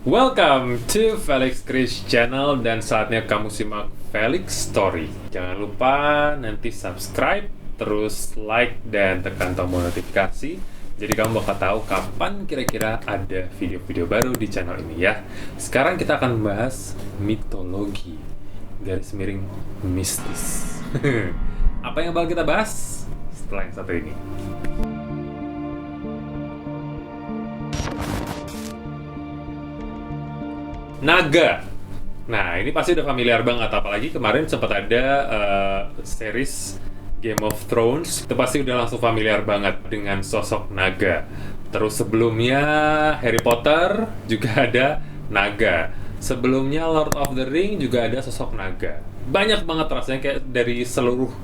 Welcome to Felix Chris Channel dan saatnya kamu simak Felix Story. Jangan lupa nanti subscribe, terus like dan tekan tombol notifikasi. Jadi kamu bakal tahu kapan kira-kira ada video-video baru di channel ini ya. Sekarang kita akan membahas mitologi, garis miring mistis. Apa yang bakal kita bahas setelah yang satu ini? Naga. Nah, ini pasti udah familiar banget, apalagi kemarin sempat ada series Game of Thrones. Itu pasti udah langsung familiar banget dengan sosok naga. Terus sebelumnya Harry Potter juga ada naga. Sebelumnya Lord of the Ring juga ada sosok naga. Banyak banget rasanya, kayak dari seluruh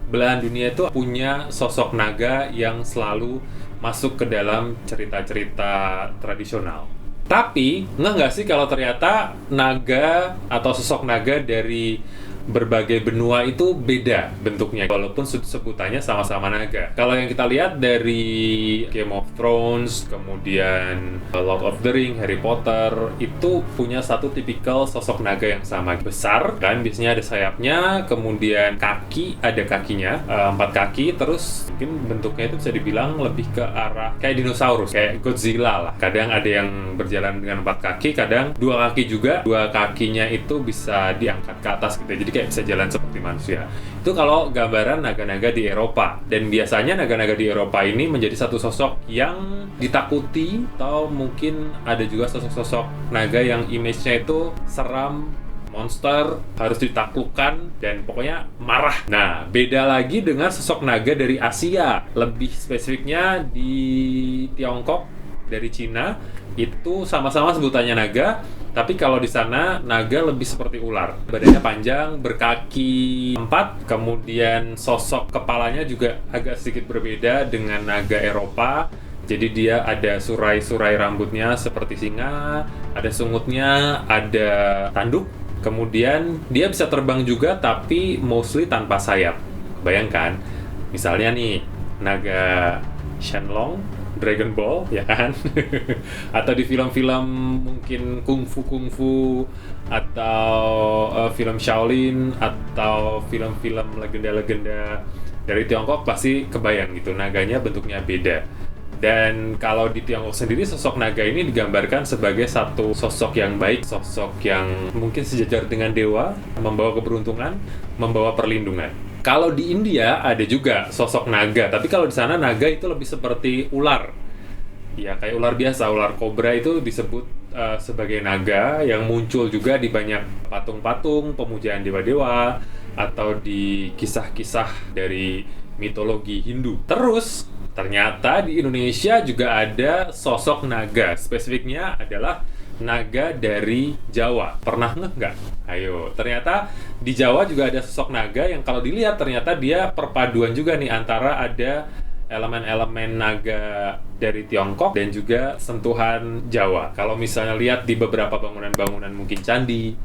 belahan dunia itu punya sosok naga yang selalu masuk ke dalam cerita-cerita tradisional. Tapi, nggak sih kalau ternyata naga atau sosok naga dari berbagai benua itu beda bentuknya, walaupun sebutannya sama-sama naga. Kalau yang kita lihat dari Game of Thrones, kemudian Lord of the Ring, Harry Potter, itu punya satu tipikal sosok naga yang sama. Besar, kan? Biasanya ada sayapnya, kemudian kaki, ada kakinya, 4 kaki, terus mungkin bentuknya itu bisa dibilang lebih ke arah kayak dinosaurus, kayak Godzilla lah. Kadang ada yang berjalan dengan 4 kaki, kadang 2 kaki juga. 2 kakinya itu bisa diangkat ke atas gitu. Jadi kayak bisa jalan seperti manusia. Itu kalau gambaran naga-naga di Eropa. Dan biasanya naga-naga di Eropa ini menjadi satu sosok yang ditakuti, atau mungkin ada juga sosok-sosok naga yang image-nya itu seram, monster, harus ditaklukkan, dan pokoknya marah. Nah, beda lagi dengan sosok naga dari Asia. Lebih spesifiknya di Tiongkok, dari Cina, itu sama-sama sebutannya naga, tapi kalau di sana naga lebih seperti ular. Badannya panjang, berkaki 4, kemudian sosok kepalanya juga agak sedikit berbeda dengan naga Eropa. Jadi dia ada surai-surai rambutnya seperti singa, ada sungutnya, ada tanduk. Kemudian dia bisa terbang juga, tapi mostly tanpa sayap. Bayangkan, misalnya nih, naga Shenlong, Dragon Ball, ya kan? Atau di film-film mungkin kungfu, atau film Shaolin, atau film-film legenda-legenda dari Tiongkok, pasti kebayang gitu, naganya bentuknya beda. Dan kalau di Tiongkok sendiri, sosok naga ini digambarkan sebagai satu sosok yang baik, sosok yang mungkin sejajar dengan dewa, membawa keberuntungan, membawa perlindungan. Kalau di India ada juga sosok naga, tapi kalau di sana naga itu lebih seperti ular. Ya, kayak ular biasa, ular kobra itu disebut sebagai naga, yang muncul juga di banyak patung-patung pemujaan dewa-dewa atau di kisah-kisah dari mitologi Hindu. Terus ternyata di Indonesia juga ada sosok naga. Spesifiknya adalah naga dari Jawa. Pernah nggak? Ayo, ternyata di Jawa juga ada sosok naga yang kalau dilihat ternyata dia perpaduan juga nih, antara ada elemen-elemen naga dari Tiongkok dan juga sentuhan Jawa. Kalau misalnya lihat di beberapa bangunan-bangunan, mungkin candi,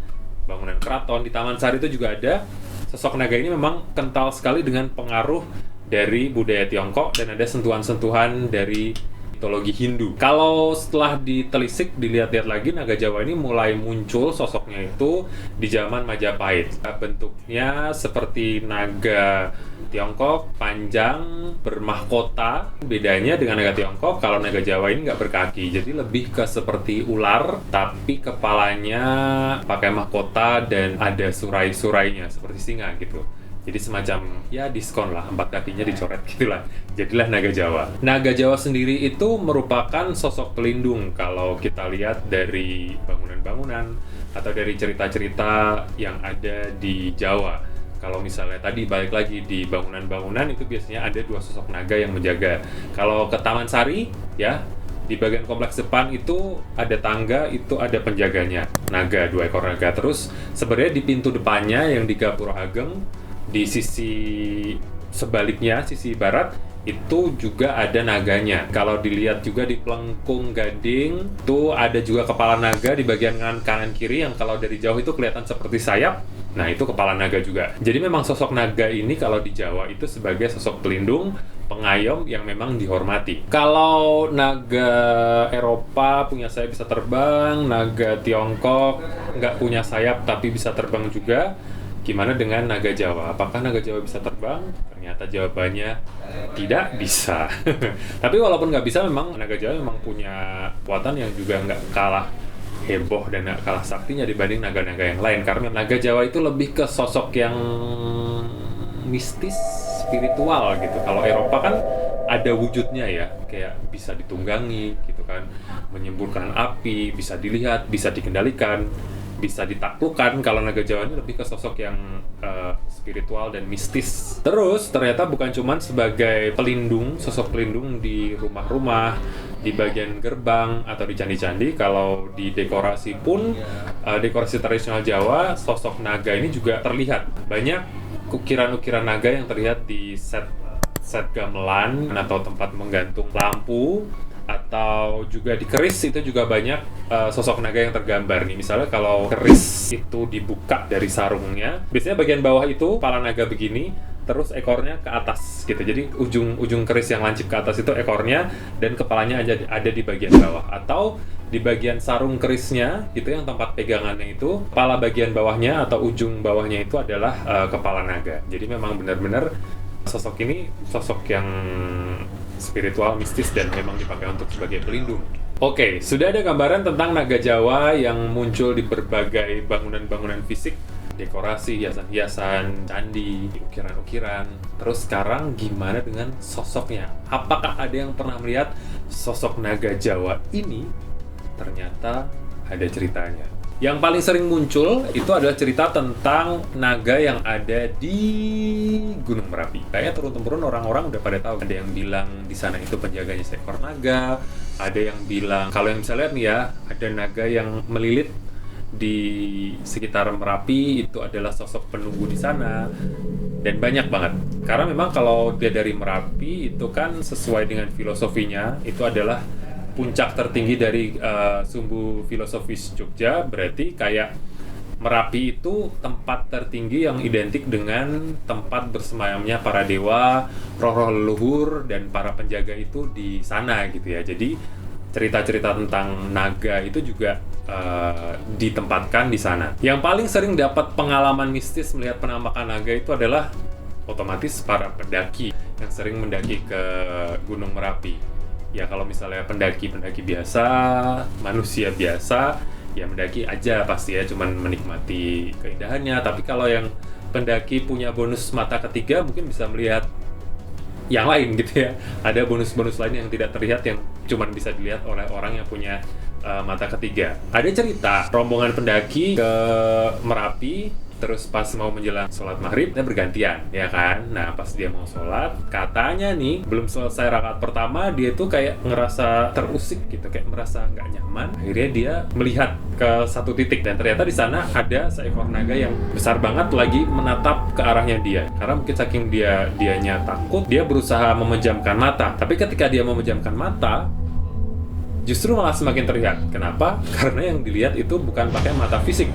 bangunan keraton, di Taman Sari itu juga ada. Sosok naga ini memang kental sekali dengan pengaruh dari budaya Tiongkok dan ada sentuhan-sentuhan dari mitologi Hindu. Kalau setelah ditelisik, dilihat-lihat lagi, naga Jawa ini mulai muncul sosoknya itu di zaman Majapahit. Bentuknya seperti naga Tiongkok, panjang, bermahkota. Bedanya dengan naga Tiongkok, kalau naga Jawa ini nggak berkaki, jadi lebih ke seperti ular, tapi kepalanya pakai mahkota dan ada surai-surainya seperti singa gitu. Jadi semacam, ya diskon lah, 4 kakinya dicoret gitulah. Jadilah naga Jawa. Naga Jawa sendiri itu merupakan sosok pelindung kalau kita lihat dari bangunan-bangunan atau dari cerita-cerita yang ada di Jawa. Kalau misalnya tadi balik lagi di bangunan-bangunan, itu biasanya ada 2 sosok naga yang menjaga. Kalau ke Taman Sari, ya, di bagian kompleks depan itu ada tangga, itu ada penjaganya, naga, 2 ekor naga. Terus sebenarnya di pintu depannya yang di Gapura Ageng, di sisi sebaliknya, sisi barat, itu juga ada naganya. Kalau dilihat juga di Plengkung Gading, itu ada juga kepala naga di bagian kanan kiri, yang kalau dari jauh itu kelihatan seperti sayap. Nah, itu kepala naga juga. Jadi memang sosok naga ini kalau di Jawa itu sebagai sosok pelindung, pengayom yang memang dihormati. Kalau naga Eropa punya sayap bisa terbang, naga Tiongkok nggak punya sayap tapi bisa terbang juga. Gimana dengan naga Jawa? Apakah naga Jawa bisa terbang? Ternyata jawabannya tidak bisa. Tapi walaupun nggak bisa, memang naga Jawa memang punya kekuatan yang juga nggak kalah heboh dan nggak kalah saktinya dibanding naga-naga yang lain. Karena naga Jawa itu lebih ke sosok yang mistis, spiritual gitu. Kalau Eropa kan ada wujudnya ya, kayak bisa ditunggangi gitu kan, menyemburkan api, bisa dilihat, bisa dikendalikan, bisa ditaklukkan. Kalau naga Jawa ini lebih ke sosok yang spiritual dan mistis. Terus ternyata bukan cuma sebagai pelindung, sosok pelindung di rumah-rumah, di bagian gerbang atau di candi-candi. Kalau di dekorasi pun, dekorasi tradisional Jawa, sosok naga ini juga terlihat. Banyak ukiran-ukiran naga yang terlihat di set gamelan atau tempat menggantung lampu, atau juga di keris itu juga banyak sosok naga yang tergambar nih. Misalnya kalau keris itu dibuka dari sarungnya, biasanya bagian bawah itu kepala naga begini, terus ekornya ke atas gitu. Jadi ujung keris yang lancip ke atas itu ekornya, dan kepalanya ada di bagian bawah. Atau di bagian sarung kerisnya itu yang tempat pegangannya itu, kepala bagian bawahnya atau ujung bawahnya itu adalah kepala naga. Jadi memang benar-benar sosok ini sosok yang spiritual, mistis, dan memang dipakai untuk sebagai pelindung. Oke, sudah ada gambaran tentang naga Jawa yang muncul di berbagai bangunan-bangunan fisik, dekorasi, hiasan-hiasan, candi, ukiran-ukiran. Terus sekarang gimana dengan sosoknya? Apakah ada yang pernah melihat sosok naga Jawa ini? Ternyata ada ceritanya. Yang paling sering muncul itu adalah cerita tentang naga yang ada di Gunung Merapi. Kayaknya turun-temurun orang-orang udah pada tahu. Ada yang bilang di sana itu penjaganya seekor naga. Ada yang bilang, kalau yang bisa lihat nih ya, ada naga yang melilit di sekitar Merapi, itu adalah sosok penunggu di sana. Dan banyak banget. Karena memang kalau dia dari Merapi itu kan sesuai dengan filosofinya, itu adalah puncak tertinggi dari sumbu filosofis Jogja. Berarti kayak Merapi itu tempat tertinggi yang identik dengan tempat bersemayamnya para dewa, roh-roh leluhur, dan para penjaga itu di sana gitu ya. Jadi cerita-cerita tentang naga itu juga ditempatkan di sana. Yang paling sering dapat pengalaman mistis melihat penampakan naga itu adalah otomatis para pendaki yang sering mendaki ke Gunung Merapi. Ya kalau misalnya pendaki biasa, manusia biasa, ya mendaki aja pasti ya, cuman menikmati keindahannya. Tapi kalau yang pendaki punya bonus mata ketiga, mungkin bisa melihat yang lain gitu ya. Ada bonus-bonus lain yang tidak terlihat, yang cuman bisa dilihat oleh orang yang punya mata ketiga. Ada cerita rombongan pendaki ke Merapi, terus pas mau menjelang sholat maghrib, dia bergantian, ya kan? Nah, pas dia mau sholat, katanya nih, belum selesai rakaat pertama, dia tuh kayak ngerasa terusik gitu, kayak merasa nggak nyaman. Akhirnya dia melihat ke satu titik, dan ternyata di sana ada seekor naga yang besar banget lagi menatap ke arahnya dia. Karena mungkin saking dianya takut, dia berusaha memejamkan mata. Tapi ketika dia memejamkan mata, justru malah semakin terlihat. Kenapa? Karena yang dilihat itu bukan pakai mata fisik,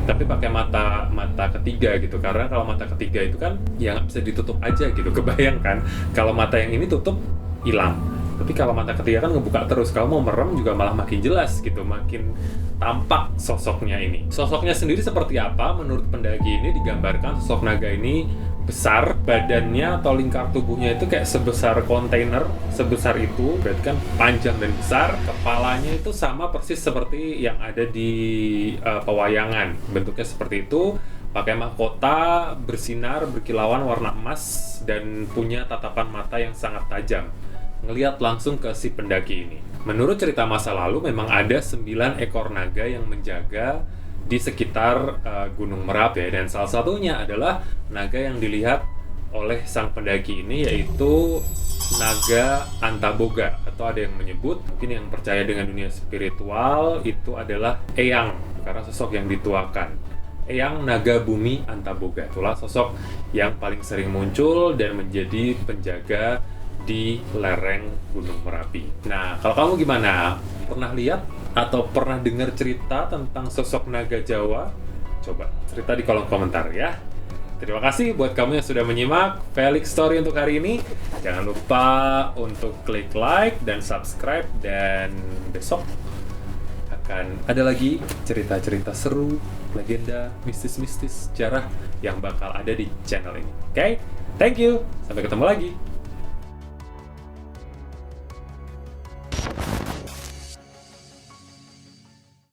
tapi pakai mata ketiga gitu. Karena kalau mata ketiga itu kan ya nggak bisa ditutup aja gitu. Kebayangkan kalau mata yang ini tutup, hilang. Tapi kalau mata ketiga kan ngebuka terus. Kalau mau merem juga malah makin jelas gitu, makin tampak sosoknya ini. Sosoknya sendiri seperti apa? Menurut pendaki ini digambarkan sosok naga ini besar, badannya atau lingkar tubuhnya itu kayak sebesar kontainer, sebesar itu, berarti kan panjang dan besar. Kepalanya itu sama persis seperti yang ada di pewayangan, bentuknya seperti itu, pakai mahkota, bersinar, berkilauan warna emas, dan punya tatapan mata yang sangat tajam, ngelihat langsung ke si pendaki ini. Menurut cerita masa lalu, memang ada 9 ekor naga yang menjaga di sekitar Gunung Merapi, dan salah satunya adalah naga yang dilihat oleh sang pendaki ini, yaitu naga Antaboga, atau ada yang menyebut, mungkin yang percaya dengan dunia spiritual, itu adalah Eyang, karena sosok yang dituakan. Eyang Naga Bumi Antaboga, itulah sosok yang paling sering muncul dan menjadi penjaga di lereng Gunung Merapi. Nah, kalau kamu gimana? Pernah lihat atau pernah dengar cerita tentang sosok naga Jawa? Coba cerita di kolom komentar ya. Terima kasih buat kamu yang sudah menyimak Felix Story untuk hari ini. Jangan lupa untuk klik like dan subscribe, dan besok akan ada lagi cerita-cerita seru, legenda, mistis-mistis, sejarah yang bakal ada di channel ini. Oke? Thank you. Sampai ketemu lagi.